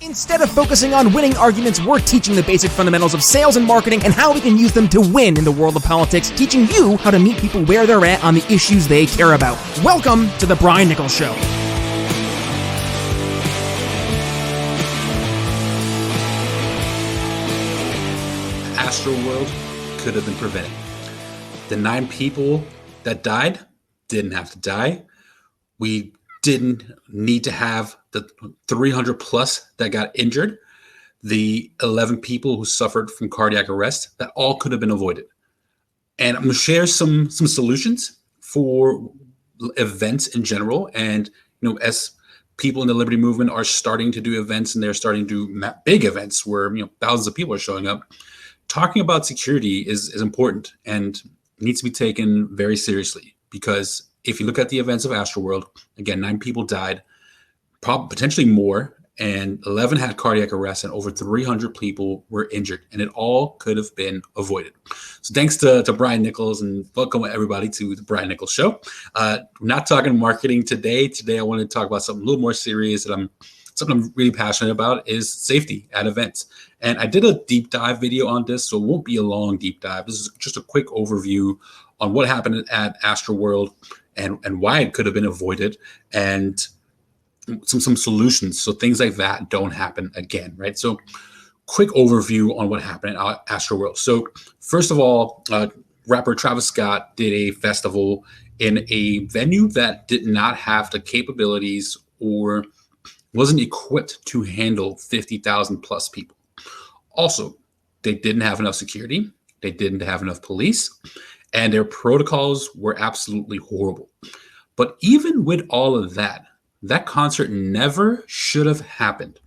Instead of focusing on winning arguments, we're teaching the basic fundamentals of sales and marketing and how we can use them to win in the world of politics, teaching you how to meet people where they're at on the issues they care about. Welcome to The Brian Nichols Show. Astroworld could have been prevented. The 9 people that died didn't have to die. We didn't need to have the 300 plus that got injured. The 11 people who suffered from cardiac arrest, that all could have been avoided. And I'm going to share some solutions for events in general. And as people in the Liberty Movement are starting to do events, and they're starting to do big events where thousands of people are showing up, talking about security is important and needs to be taken very seriously, because if you look at the events of Astroworld, again, 9 people died, potentially more, and 11 had cardiac arrest, and over 300 people were injured, and it all could have been avoided. So thanks to Brian Nichols, and welcome everybody to the Brian Nichols Show. We're not talking marketing today. Today I want to talk about something a little more serious that something I'm really passionate about is safety at events. And I did a deep dive video on this, so it won't be a long deep dive. This is just a quick overview on what happened at Astroworld and why it could have been avoided, and some solutions so things like that don't happen again, right? So quick overview on what happened at Astroworld. So first of all, rapper Travis Scott did a festival in a venue that did not have the capabilities or wasn't equipped to handle 50,000 plus people. Also, they didn't have enough security. They didn't have enough police, and their protocols were absolutely horrible. But even with all of that, that concert never should have happened.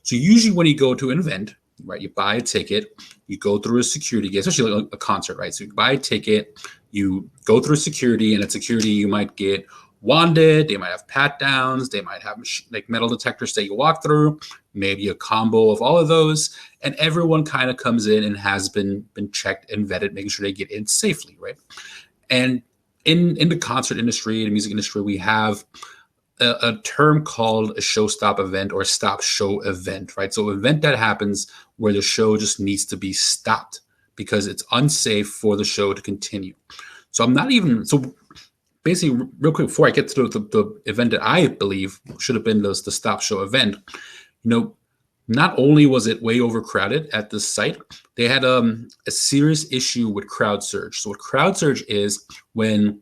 So usually when you go to an event, right, you buy a ticket, you go through a security gate, especially like a concert, right? So you buy a ticket, you go through security, and at security you might get wanded, they might have pat downs, they might have like metal detectors that you walk through, maybe a combo of all of those, and everyone kind of comes in and has been checked and vetted, making sure they get in safely, right? And in the concert industry, the music industry, we have a term called a show stop event or a stop show event, right? So an event that happens where the show just needs to be stopped because it's unsafe for the show to continue. So basically, real quick, before I get to the event that I believe should have been the stop show event, not only was it way overcrowded at this site, they had a serious issue with crowd surge. So what crowd surge is when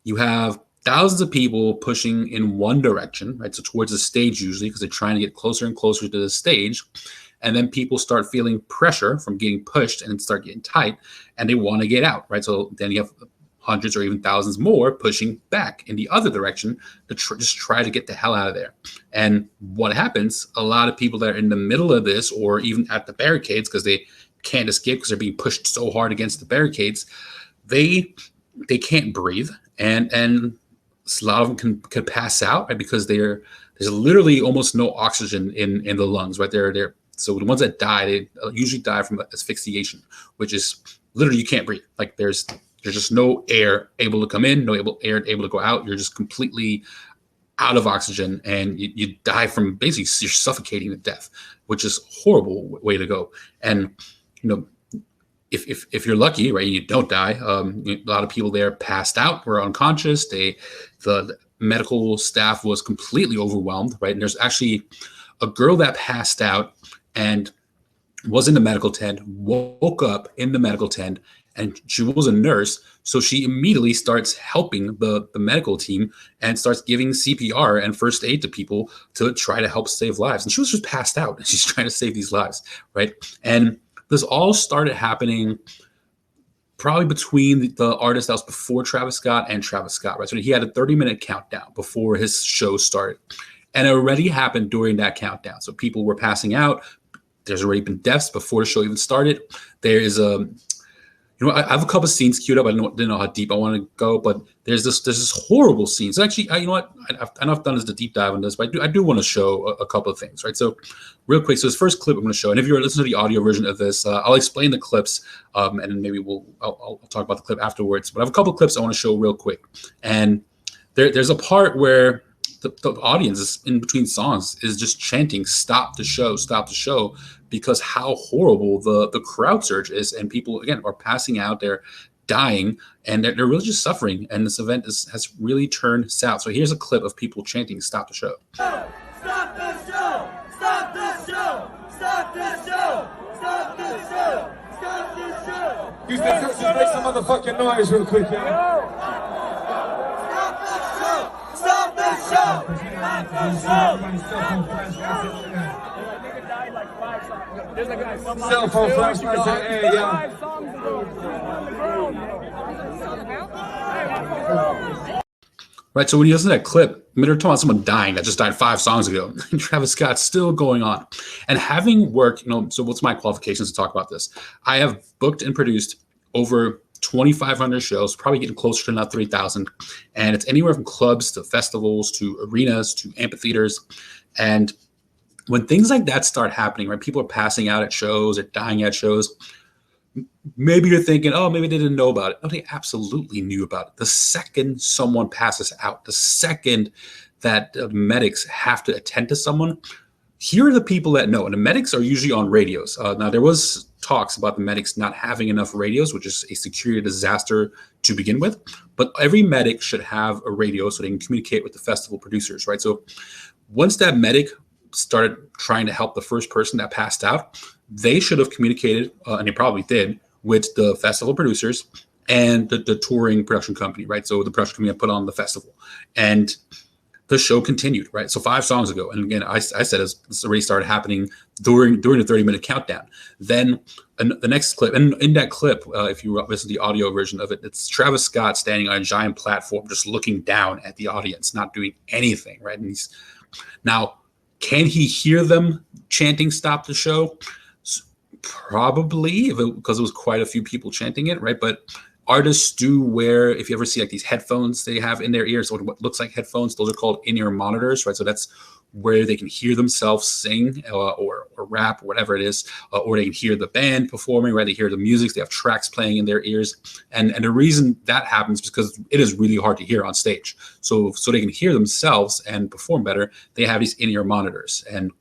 you have thousands of people pushing in one direction, right? So towards the stage usually, because they're trying to get closer and closer to the stage. And then people start feeling pressure from getting pushed and start getting tight, and they want to get out, right? So then you have hundreds or even thousands more pushing back in the other direction to just try to get the hell out of there. And what happens, a lot of people that are in the middle of this or even at the barricades because they can't escape because they're being pushed so hard against the barricades, they can't breathe. And a lot of them can pass out, right? Because there's literally almost no oxygen in the lungs, right? So the ones that die, they usually die from asphyxiation, which is literally you can't breathe. Like there's just no air able to come in, no air able to go out. You're just completely out of oxygen, and you die from basically you're suffocating to death, which is a horrible way to go. And if you're lucky, right, you don't die. A lot of people there passed out, were unconscious. The medical staff was completely overwhelmed, right? And there's actually a girl that passed out and was in the medical tent, woke up in the medical tent, and she was a nurse. So she immediately starts helping the medical team and starts giving CPR and first aid to people to try to help save lives. And she was just passed out, and she's trying to save these lives, right? And this all started happening probably between the artist that was before Travis Scott and Travis Scott, right? So he had a 30-minute countdown before his show started. And it already happened during that countdown. So people were passing out. There's already been deaths before the show even started. There is I have a couple of scenes queued up. I didn't know how deep I want to go, but there's this horrible scene. So actually, I know I've done this the deep dive on this, but I do want to show a couple of things, right? So real quick, so this first clip I'm going to show, and if you're listening to the audio version of this, I'll explain the clips, and then maybe I'll talk about the clip afterwards. But I have a couple of clips I want to show real quick, and there's a part where the audience is in between songs is just chanting, "Stop the show, stop the show," because how horrible the crowd surge is, and people again are passing out, they're dying, and they're really just suffering. And this event has really turned south. So here's a clip of people chanting, "Stop the show." Stop the show! Stop the show! Stop the show! Stop the show! Stop the show! Houston, make some motherfucking noise real quick, y'all. Stop the show! Stop the show! Stop the show! Cell phone flashlights in the air, y'all. Right, so when you listen to that clip, I mean, they're talking about someone dying that just died 5 songs ago, and Travis Scott's still going on. And having worked, so what's my qualifications to talk about this? I have booked and produced over 2,500 shows, probably getting closer to now 3,000. And it's anywhere from clubs to festivals to arenas to amphitheaters. And when things like that start happening, right, people are passing out at shows or dying at shows, maybe you're thinking, oh, maybe they didn't know about it. No, they absolutely knew about it. The second someone passes out, the second that medics have to attend to someone, here are the people that know. And the medics are usually on radios. Now, there was talks about the medics not having enough radios, which is a security disaster to begin with. But every medic should have a radio so they can communicate with the festival producers, right? So once that medic started trying to help the first person that passed out, they should have communicated, and they probably did, with the festival producers and the touring production company, right? So the production company that put on the festival. And the show continued, right? So 5 songs ago. And again, I said this already started happening during the 30-minute countdown. Then the next clip, and in that clip, if you listen to the audio version of it, it's Travis Scott standing on a giant platform, just looking down at the audience, not doing anything, right? And now, can he hear them chanting "Stop the show"? Probably, because it was quite a few people chanting it, right? But artists do wear, if you ever see like these headphones they have in their ears, or what looks like headphones, those are called in-ear monitors, right? So that's where they can hear themselves sing or rap or whatever it is, or they can hear the band performing, right? They hear the music, they have tracks playing in their ears. And the reason that happens is because it is really hard to hear on stage. So they can hear themselves and perform better, they have these in-ear monitors. And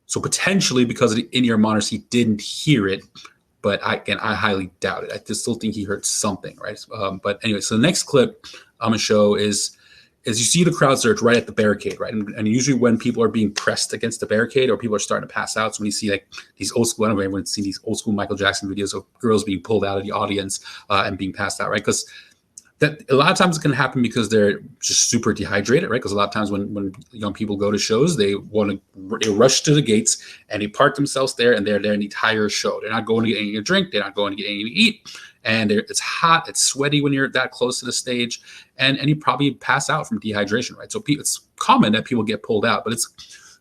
so potentially because of the in-ear monitors, he didn't hear it. But I highly doubt it. I just still think he heard something, right? But anyway, so the next clip I'm gonna show is you see the crowd surge right at the barricade, right? And usually when people are being pressed against the barricade or people are starting to pass out, so when you see like these old school, I don't know if anyone's seen these old school Michael Jackson videos of girls being pulled out of the audience and being passed out, right? Because that a lot of times it's going to happen because they're just super dehydrated, right? Because a lot of times when young people go to shows, they rush to the gates and they park themselves there, and they're there the entire show. They're not going to get any to drink, they're not going to get anything to eat, and it's hot, it's sweaty when you're that close to the stage, and you probably pass out from dehydration, right? So it's common that people get pulled out, but it's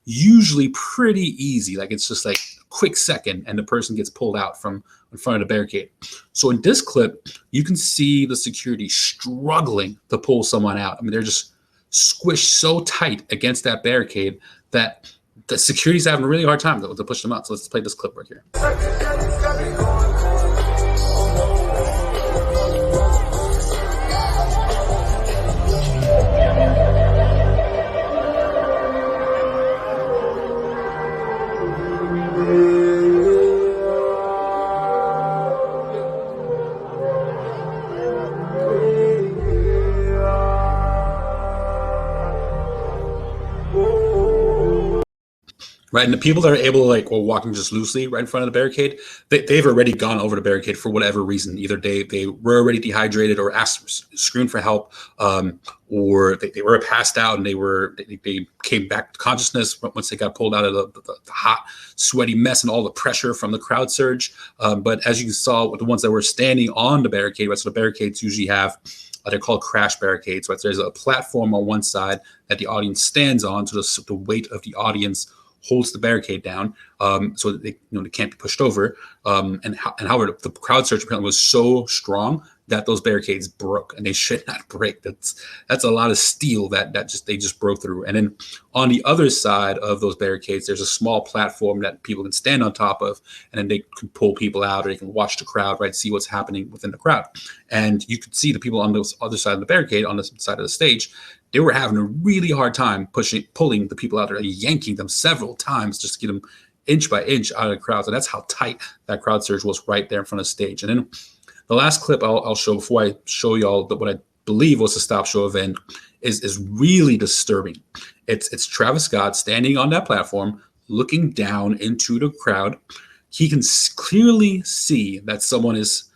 usually pretty easy. Like it's just like a quick second, and the person gets pulled out from in front of the barricade. So in this clip, you can see the security struggling to pull someone out. I mean, they're just squished so tight against that barricade that the security's having a really hard time to push them out. So let's play this clip right here. Right, and the people that are able to walking just loosely right in front of the barricade, they've already gone over the barricade for whatever reason. Either they were already dehydrated or screamed for help, or they were passed out and they came back to consciousness once they got pulled out of the hot, sweaty mess and all the pressure from the crowd surge. But as you saw with the ones that were standing on the barricade, right, so the barricades usually have they're called crash barricades. Right, so there's a platform on one side that the audience stands on, so the weight of the audience holds the barricade down, so that they can't be pushed over. And however, the crowd surge apparently was so strong that those barricades broke, and they should not break. That's a lot of steel that they just broke through. And then on the other side of those barricades, there's a small platform that people can stand on top of, and then they can pull people out, or they can watch the crowd, right, see what's happening within the crowd. And you could see the people on the other side of the barricade, on the side of the stage, they were having a really hard time pulling the people out there, yanking them several times just to get them inch by inch out of the crowd. So that's how tight that crowd surge was right there in front of the stage. And then the last clip I'll show before I show y'all what I believe was the Stop Show event is really disturbing. It's Travis Scott standing on that platform, looking down into the crowd. He can clearly see that someone is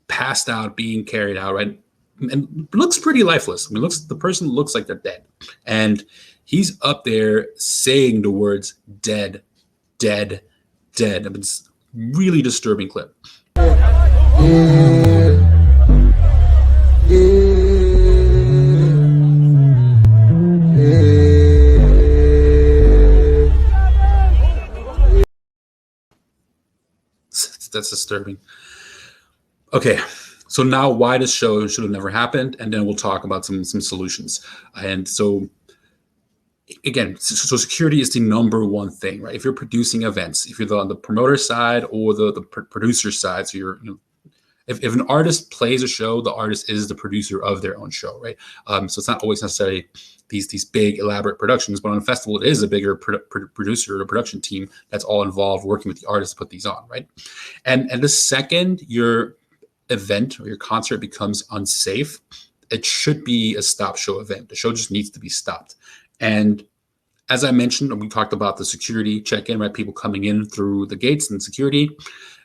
passed out, being carried out, right? And looks pretty lifeless. I mean, the person looks like they're dead. And he's up there saying the words dead, dead, dead. I mean, it's really disturbing clip. That's disturbing. Okay, so now why this show should have never happened, and then we'll talk about some solutions. And so again, so security is the number one thing, right? If you're producing events, if you're on the promoter side or the producer side, so you're, if an artist plays a show, the artist is the producer of their own show, right? So it's not always necessarily these big elaborate productions, but on a festival, it is a bigger producer or production team that's all involved working with the artist to put these on, right? And the second your event or your concert becomes unsafe, it should be a stop show event. The show just needs to be stopped. And as I mentioned, we talked about the security check-in, right? People coming in through the gates and security.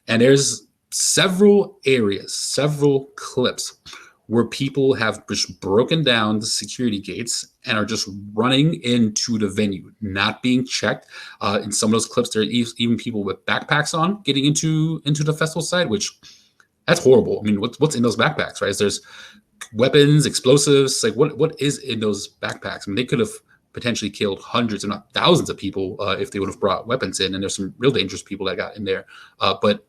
And there's several areas, several clips where people have just broken down the security gates and are just running into the venue, not being checked. In some of those clips, there are even people with backpacks on getting into the festival site, which that's horrible. I mean, what's in those backpacks, right? There's weapons, explosives. Like what is in those backpacks? I mean, they could have potentially killed hundreds, if not thousands of people if they would have brought weapons in. And there's some real dangerous people that got in there. But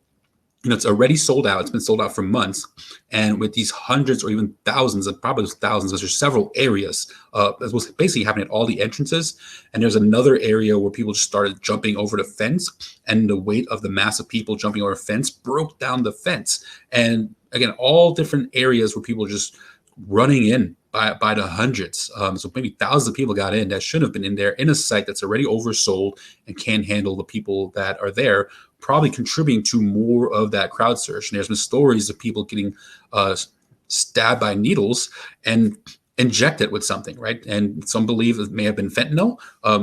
it's already sold out. It's been sold out for months. And with these hundreds or even thousands, and probably thousands, there's several areas that was basically happening at all the entrances. And there's another area where people just started jumping over the fence, and the weight of the mass of people jumping over a fence broke down the fence. And again, all different areas where people are just running in by the hundreds. So maybe thousands of people got in that should have been in there in a site that's already oversold and can't handle the people that are there, probably contributing to more of that crowd surge. And there's been stories of people getting stabbed by needles and injected with something, right? And some believe it may have been fentanyl,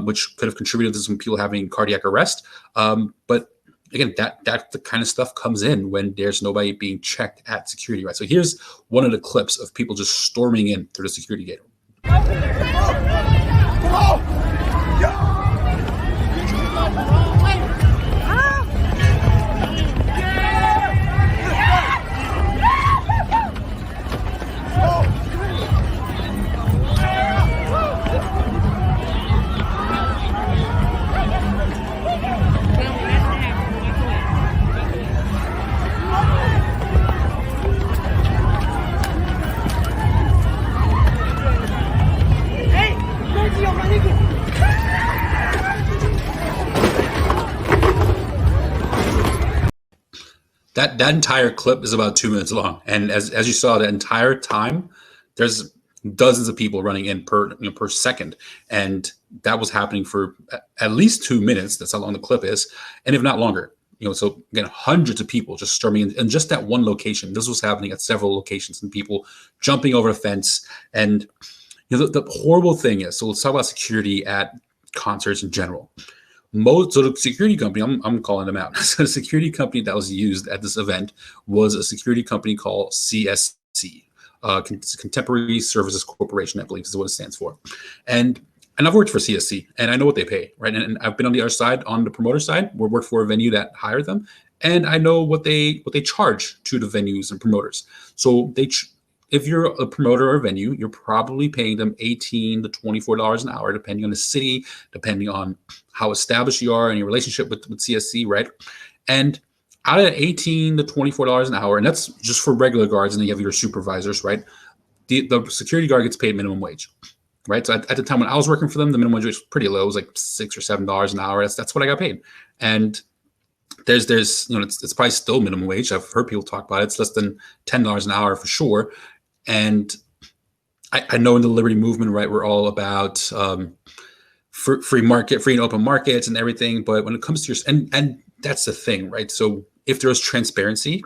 which could have contributed to some people having cardiac arrest. But again, that the kind of stuff comes in when there's nobody being checked at security, right? So here's one of the clips of people just storming in through the security gate. That entire clip is about 2 minutes long, and as you saw, the entire time, there's dozens of people running in per second, and that was happening for at least 2 minutes. That's how long the clip is, and if not longer. So again, hundreds of people just storming in just that one location. This was happening at several locations, and people jumping over a fence. And the horrible thing is, so let's talk about security at concerts in general. So the security company, I'm calling them out. So the security company that was used at this event was a security company called CSC, Contemporary Services Corporation, I believe is what it stands for. And I've worked for CSC, and I know what they pay, right? And I've been on the other side, on the promoter side, where I worked for a venue that hired them, and I know what they charge to the venues and promoters. So if you're a promoter or a venue, you're probably paying them $18 to $24 an hour, depending on the city, depending on how established you are in your relationship with CSC, right? And out of $18 to $24 an hour, and that's just for regular guards, and then you have your supervisors, right? The security guard gets paid minimum wage, right? So at the time when I was working for them, the minimum wage was pretty low. It was like $6 or $7 an hour. That's what I got paid. And there's it's probably still minimum wage. I've heard people talk about it. It's less than $10 an hour for sure. And I know in the liberty movement, right, we're all about free market, free and open markets and everything. But when it comes to and that's the thing, right? So if there was transparency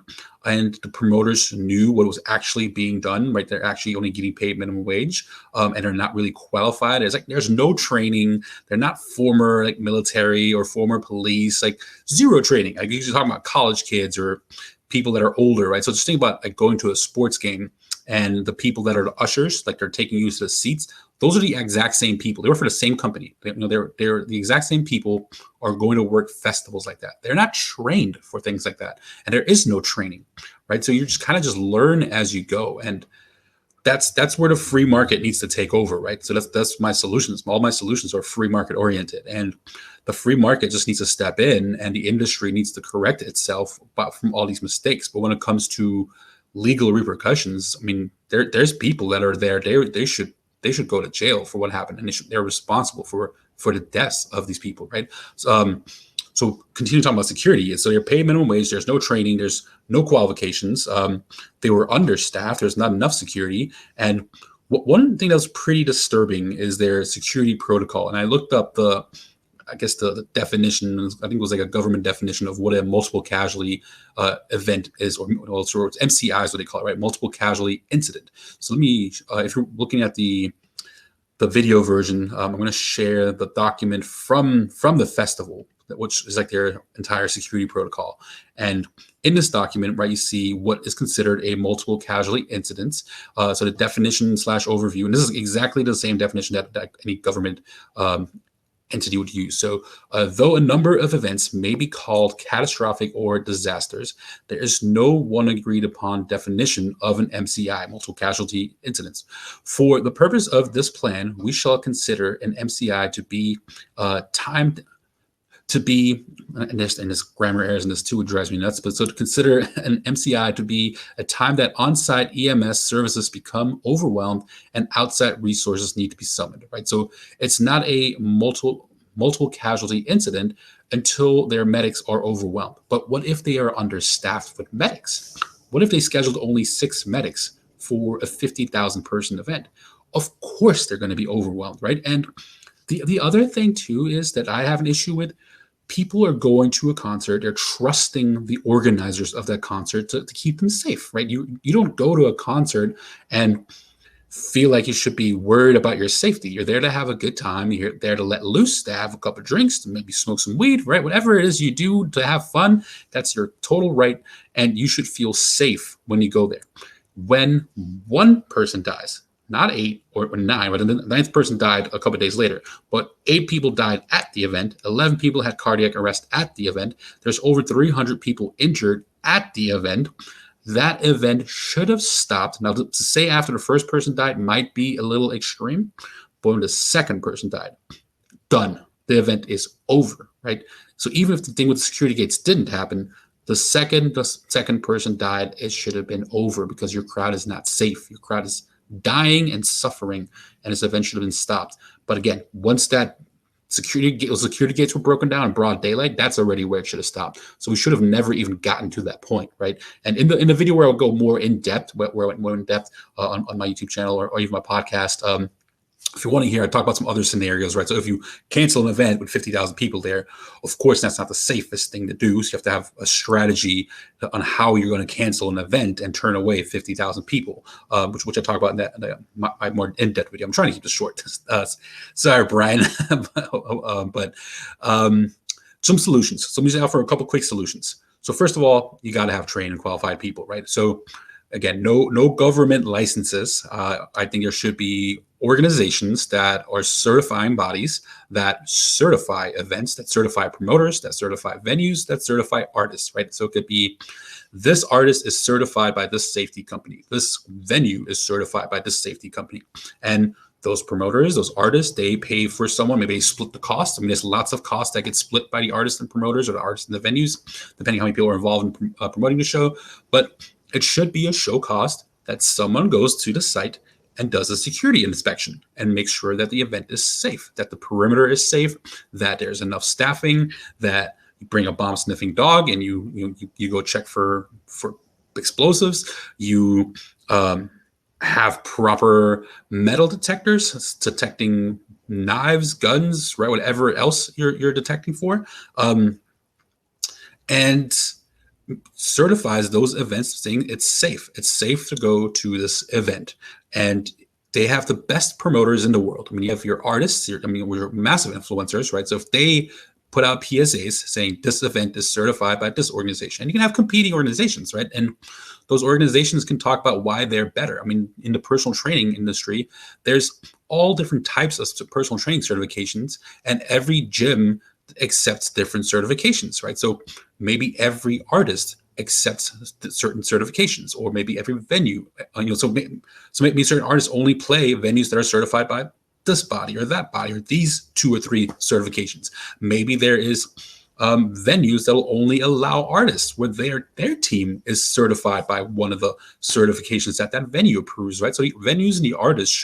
and the promoters knew what was actually being done, right, they're actually only getting paid minimum wage, and they're not really qualified. It's like there's no training. They're not former like military or former police, like zero training. Like you're talking about college kids or people that are older, right? So just think about like going to a sports game and the people that are the ushers, like they're taking you to the seats. Those are the exact same people. They work for the same company. They're the exact same people are going to work festivals like that. They're not trained for things like that, and there is no training, right? So you just kind of just learn as you go, and that's where the free market needs to take over, right? So that's my solutions. All my solutions are free market oriented, and the free market just needs to step in, and the industry needs to correct itself from all these mistakes. But when it comes to legal repercussions, I mean, there's people that are there. They should go to jail for what happened, and they're responsible for the deaths of these people, right? So continue talking about security. So you're paid minimum wage. There's no training. There's no qualifications. They were understaffed. There's not enough security. And one thing that was pretty disturbing is their security protocol. And I looked up the definition. I think it was like a government definition of what a multiple casualty event is, or it's MCI is what they call it, right? Multiple casualty incident. So let me, if you're looking at the video version, I'm going to share the document from the festival, which is like their entire security protocol. And in this document, right, you see what is considered a multiple casualty incident. So the definition / overview, and this is exactly the same definition that any government entity would use. So though a number of events may be called catastrophic or disasters, there is no one agreed upon definition of an MCI, multiple casualty incidents. For the purpose of this plan, we shall consider an MCI to be timed to be, and there's grammar errors in this too, it drives me nuts, but so to consider an MCI to be a time that on-site EMS services become overwhelmed and outside resources need to be summoned, right? So it's not a multiple casualty incident until their medics are overwhelmed. But what if they are understaffed with medics? What if they scheduled only 6 medics for a 50,000 person event? Of course they're going to be overwhelmed, right? And the other thing too is that I have an issue with. People are going to a concert, they're trusting the organizers of that concert to keep them safe, right? You don't go to a concert and feel like you should be worried about your safety. You're there to have a good time. You're there to let loose, to have a couple of drinks, to maybe smoke some weed, right? Whatever it is you do to have fun, that's your total right. And you should feel safe when you go there. When one person dies, not 8 or 9, but the 9th person died a couple of days later. But 8 people died at the event. 11 people had cardiac arrest at the event. There's over 300 people injured at the event. That event should have stopped. Now, to say after the first person died might be a little extreme, but when the second person died, done. The event is over, right? So even if the thing with the security gates didn't happen, the second person died, it should have been over because your crowd is not safe. Your crowd is dying and suffering, and this event should have been stopped. But again, once that security gates were broken down in broad daylight, that's already where it should have stopped. So we should have never even gotten to that point, right? And in the video where I'll go more in depth, where I went more in depth on my YouTube channel or even my podcast, if you want to hear, I talk about some other scenarios, right? So if you cancel an event with 50,000 people there, of course, that's not the safest thing to do. So you have to have a strategy on how you're going to cancel an event and turn away 50,000 people, which I talk about in my more in-depth video. I'm trying to keep this short. Sorry, Brian. but some solutions. So let me just offer a couple quick solutions. So first of all, you got to have trained and qualified people, right? So again, no government licenses. I think there should be organizations that are certifying bodies that certify events, that certify promoters, that certify venues, that certify artists, right? So it could be this artist is certified by this safety company. This venue is certified by this safety company. And those promoters, those artists, they pay for someone. Maybe they split the cost. I mean, there's lots of costs that get split by the artists and promoters or the artists and the venues, depending on how many people are involved in promoting the show. But it should be a show cost that someone goes to the site and does a security inspection and makes sure that the event is safe, that the perimeter is safe, that there's enough staffing, that you bring a bomb sniffing dog and you go check for explosives. You have proper metal detectors detecting knives, guns, right, whatever else you're detecting for, and certifies those events, saying it's safe. It's safe to go to this event, and they have the best promoters in the world. I mean, you have your artists. We're massive influencers, right? So if they put out PSAs saying this event is certified by this organization, and you can have competing organizations, right? And those organizations can talk about why they're better. I mean, in the personal training industry, there's all different types of personal training certifications, and every gym accepts different certifications, right? So maybe every artist accepts certain certifications, or maybe every venue, so maybe certain artists only play venues that are certified by this body or that body, or these 2 or 3 certifications. Maybe there is venues that will only allow artists where their team is certified by one of the certifications that venue approves, right? So the venues and the artists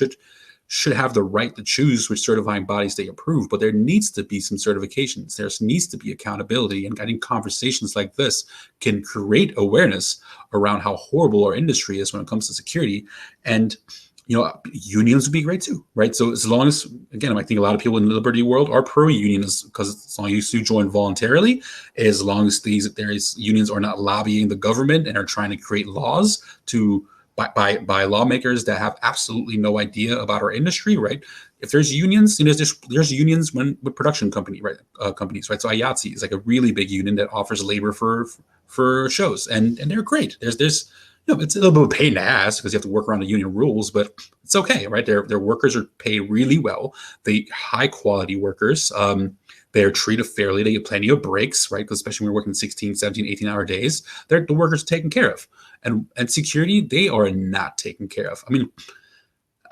should have the right to choose which certifying bodies they approve, but there needs to be some certifications. There needs to be accountability, and I think conversations like this can create awareness around how horrible our industry is when it comes to security. And unions would be great too, right? So as long as, again, I think a lot of people in the liberty world are pro-unions, because as long as you join voluntarily, as long as unions are not lobbying the government and are trying to create laws by lawmakers that have absolutely no idea about our industry, right? If there's unions, there's unions with production companies, right? So IATSE is like a really big union that offers labor for shows, and they're great. There's it's a little bit of a pain in the ass because you have to work around the union rules, but it's okay, right? Their workers are paid really well. They high quality workers. They're treated fairly. They get plenty of breaks, right? Because especially when we're working 16, 17, 18-hour days, the workers are taken care of. And security, they are not taken care of. I mean,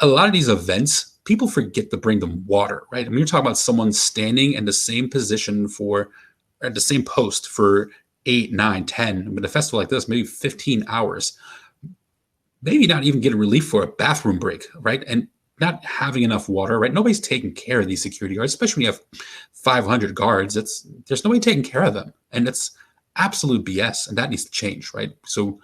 a lot of these events, people forget to bring them water, right? I mean, you're talking about someone standing in the same position at the same post for 8, 9, 10, but a festival like this, maybe 15 hours, maybe not even getting relief for a bathroom break, right? And not having enough water, right? Nobody's taking care of these security guards, especially when you have 500 guards. There's nobody taking care of them. And it's absolute BS, and that needs to change, right? So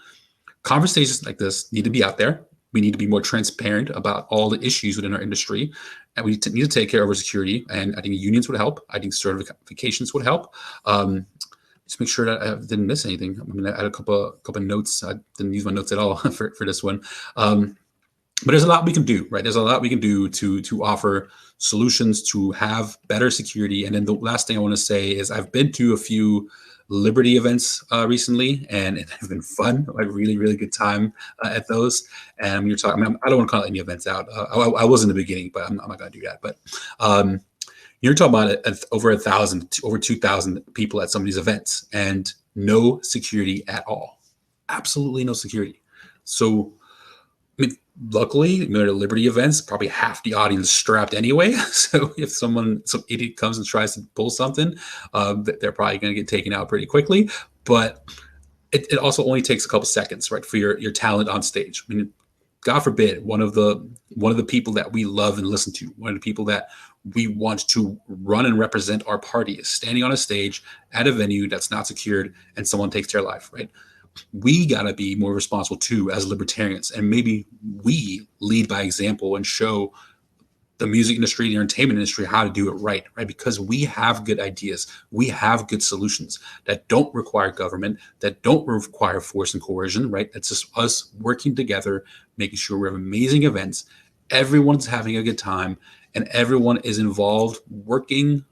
conversations like this need to be out there. We need to be more transparent about all the issues within our industry, and we need to take care of our security. And I think unions would help. I think certifications would help. Just make sure that I didn't miss anything. I'm going to add a couple notes. I didn't use my notes at all for this one. But there's a lot we can do, right? There's a lot we can do to offer solutions to have better security. And then the last thing I want to say is I've been to a few Liberty events recently, and it's been fun. I had a really, really good time at those. And you're talking, I don't want to call any events out. I was in the beginning, but I'm not going to do that. But you're talking about over 1,000, over 2,000 people at some of these events, and no security at all. Absolutely no security. So, I mean, luckily, at Liberty events, probably half the audience strapped anyway. So if some idiot comes and tries to pull something, they're probably going to get taken out pretty quickly. But it also only takes a couple seconds, right, for your talent on stage. I mean, God forbid, one of the people that we love and listen to, one of the people that we want to run and represent our party is standing on a stage at a venue that's not secured, and someone takes their life, right? We got to be more responsible too as libertarians, and maybe we lead by example and show the music industry, the entertainment industry, how to do it right? Because we have good ideas. We have good solutions that don't require government, that don't require force and coercion, right? That's just us working together, making sure we have amazing events. Everyone's having a good time, and everyone is involved, working,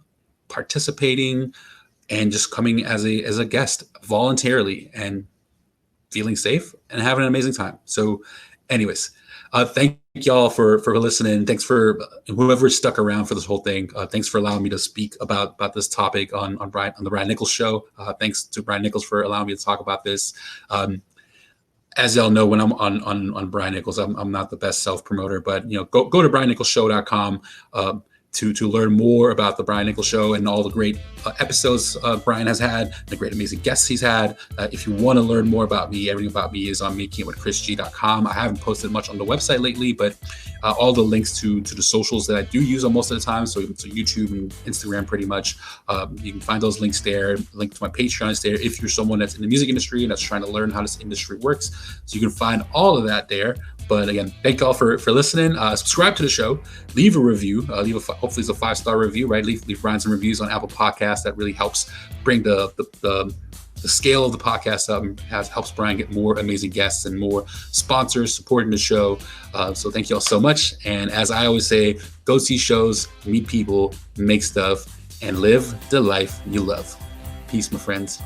participating, and just coming as a guest voluntarily and feeling safe and having an amazing time. So anyways, thank y'all for listening. Thanks for whoever stuck around for this whole thing. Thanks for allowing me to speak about this topic on the Brian Nichols show. Thanks to Brian Nichols for allowing me to talk about this. As y'all know, when I'm on Brian Nichols, I'm not the best self-promoter, but go to briannicholsshow.com to learn more about the Brian Nichols Show and all the great episodes Brian has had, the great amazing guests he's had. If you want to learn more about me, everything about me is on makingitwithchrisg.com. I haven't posted much on the website lately, but all the links to the socials that I do use on most of the time, so YouTube and Instagram pretty much, you can find those links there. Link to my Patreon is there if you're someone that's in the music industry and that's trying to learn how this industry works. So you can find all of that there. But again, thank y'all for listening. Subscribe to the show. Leave a review. Hopefully it's a 5-star review, right? Leave Ryan some reviews on Apple Podcasts. That really helps bring the scale of the podcast up and helps Brian get more amazing guests and more sponsors supporting the show. So thank you all so much. And as I always say, go see shows, meet people, make stuff, and live the life you love. Peace, my friends.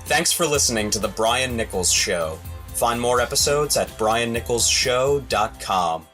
Thanks for listening to The Brian Nichols Show. Find more episodes at briannicholsshow.com.